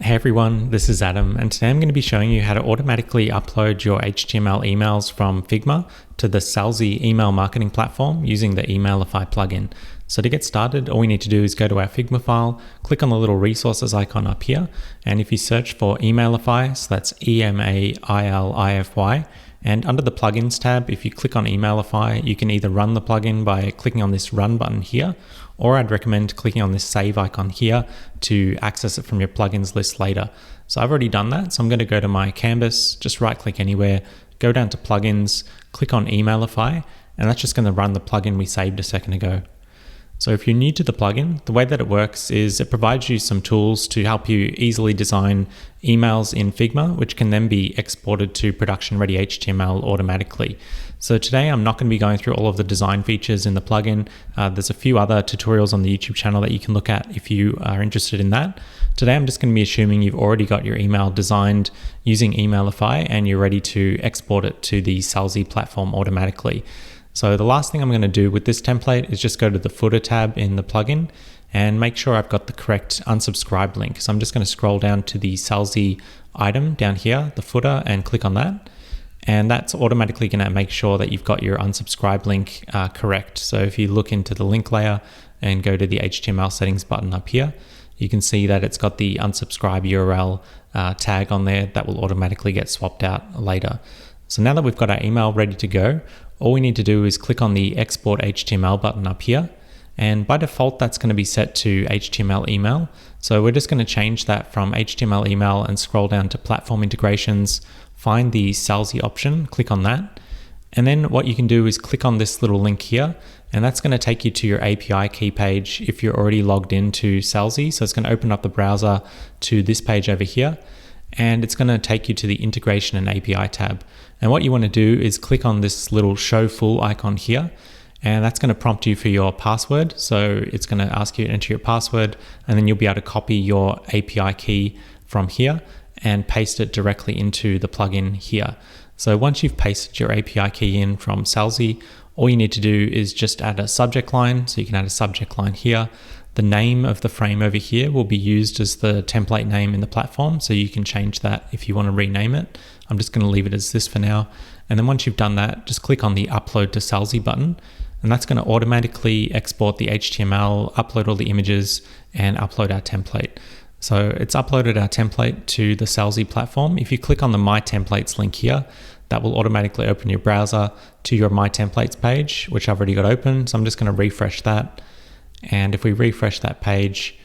Hey everyone, this is Adam, and today I'm going to be showing you how to automatically upload your HTML emails from Figma to the Selzy email marketing platform using the Emailify plugin. So to get started, all we need to do is go to our Figma file, click on the little resources icon up here, and if you search for Emailify, so that's Emailify, and under the plugins tab, if you click on Emailify, you can either run the plugin by clicking on this run button here, or I'd recommend clicking on this save icon here to access it from your plugins list later. So I've already done that. So I'm going to go to my canvas, just right click anywhere, go down to plugins, click on Emailify, and that's just going to run the plugin we saved a second ago. So if you're new to the plugin, the way that it works is it provides you some tools to help you easily design emails in Figma, which can then be exported to production-ready HTML automatically. So today I'm not going to be going through all of the design features in the plugin. There's a few other tutorials on the YouTube channel that you can look at if you are interested in that. Today I'm just going to be assuming you've already got your email designed using Emailify and you're ready to export it to the Selzy platform automatically. So the last thing I'm going to do with this template is just go to the footer tab in the plugin and make sure I've got the correct unsubscribe link. So I'm just going to scroll down to the Selzy item down here, the footer, and click on that. And that's automatically going to make sure that you've got your unsubscribe link correct. So if you look into the link layer and go to the HTML settings button up here, you can see that it's got the unsubscribe URL tag on there that will automatically get swapped out later. So now that we've got our email ready to go, all we need to do is click on the Export HTML button up here. And by default, that's going to be set to HTML email. So we're just going to change that from HTML email and scroll down to Platform Integrations, find the Selzy option, click on that. And then what you can do is click on this little link here, and that's going to take you to your API key page if you're already logged into Selzy. So it's going to open up the browser to this page over here, and it's going to take you to the Integration and API tab. And what you want to do is click on this little Show Full icon here, and that's going to prompt you for your password. So it's going to ask you to enter your password, and then you'll be able to copy your API key from here and paste it directly into the plugin here. So once you've pasted your API key in from Selzy, all you need to do is just add a subject line. So you can add a subject line here. The name of the frame over here will be used as the template name in the platform. So you can change that if you want to rename it. I'm just going to leave it as this for now. And then once you've done that, just click on the Upload to Selzy button. And that's going to automatically export the HTML, upload all the images, and upload our template. So it's uploaded our template to the Selzy platform. If you click on the My Templates link here, that will automatically open your browser to your My Templates page, which I've already got open. So I'm just going to refresh that. And if we refresh that page,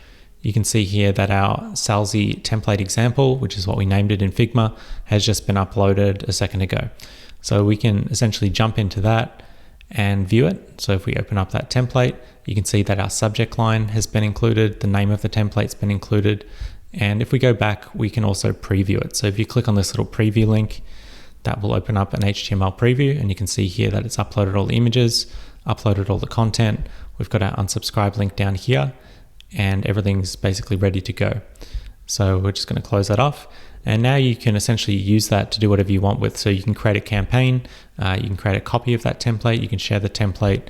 you can see here that our Selzy template example, which is what we named it in Figma, has just been uploaded a second ago. So we can essentially jump into that and view it. So if we open up that template, you can see that our subject line has been included, the name of the template's been included. And if we go back, we can also preview it. So if you click on this little preview link, that will open up an HTML preview, and you can see here that it's uploaded all the images, uploaded all the content. We've got our unsubscribe link down here, and everything's basically ready to go. So we're just going to close that off. And now you can essentially use that to do whatever you want with. So you can create a campaign, you can create a copy of that template, you can share the template,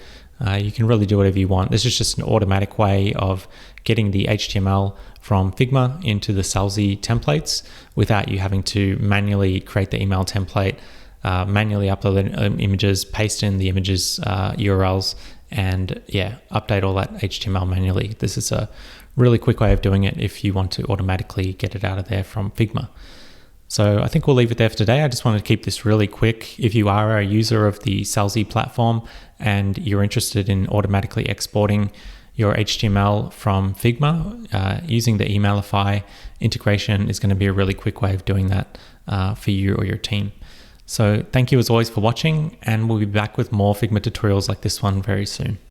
you can really do whatever you want. This is just an automatic way of getting the HTML from Figma into the Selzy templates without you having to manually create the email template, manually upload the images, paste in the images URLs, and update all that HTML manually. This is a really quick way of doing it if you want to automatically get it out of there from Figma. So I think we'll leave it there for today. I just wanted to keep this really quick. If you are a user of the Selzy platform and you're interested in automatically exporting your HTML from Figma, using the Emailify integration is going to be a really quick way of doing that for you or your team. So thank you as always for watching, and we'll be back with more Figma tutorials like this one very soon.